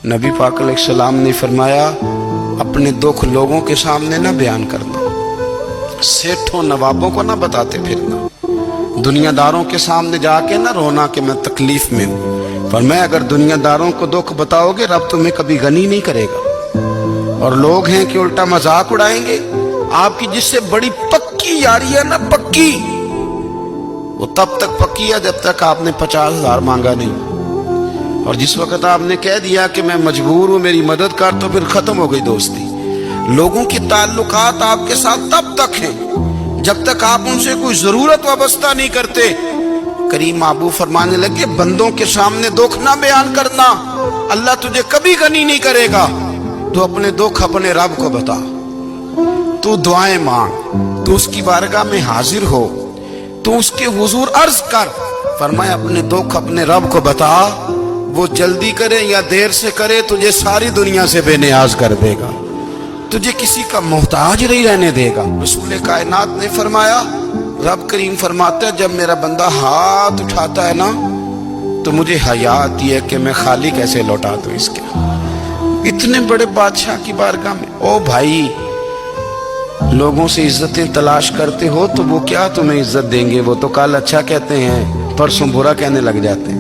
नबी पाक अलैहिस्सलाम ने फरमाया, अपने दुख लोगों के सामने ना बयान करना, सेठों नवाबों को ना बताते फिरना, दुनियादारों के सामने जाके ना रोना कि मैं तकलीफ में हूँ। फरमाया अगर दुनियादारों को दुख बताओगे रब तुम्हें कभी गनी नहीं करेगा। और लोग हैं कि उल्टा मजाक उड़ाएंगे। आपकी जिससे बड़ी पक्की यारी है ना, पक्की, वो तब तक पक्की है जब तक आपने 50,000 मांगा नहीं। और जिस वक्त आपने कह दिया कि मैं मजबूर हूं मेरी मदद कर, तो फिर खत्म हो गई दोस्ती। लोगों के ताल्लुकात आपके साथ तब तक हैं जब तक आप उनसे कोई जरूरत वाबस्ता नहीं करते। करीम आबू फरमाने लगे, बंदों के सामने दुख ना बयान करना, अल्लाह तुझे कभी गनी नहीं करेगा। तू अपने दुख अपने रब को बता, तू दुआएं मांग, तू उसकी बारगाह में हाजिर हो, तू उसके हुजूर अर्ज कर। फरमाया अपने दुख अपने रब को बता, वो जल्दी करे या देर से करे तुझे सारी दुनिया से बेनियाज कर देगा, तुझे किसी का मोहताज नहीं रहने देगा। रसूल कायनात ने फरमाया, रब करीम फरमाता है जब मेरा बंदा हाथ उठाता है ना तो मुझे हया आती है कि मैं खाली कैसे लौटा दूं इसके। इतने बड़े बादशाह की बारगाह में, ओ भाई लोगों से इज्जतें तलाश करते हो तो वो क्या तुम्हें इज्जत देंगे, वो तो कल अच्छा कहते हैं परसों बुरा कहने लग जाते हैं।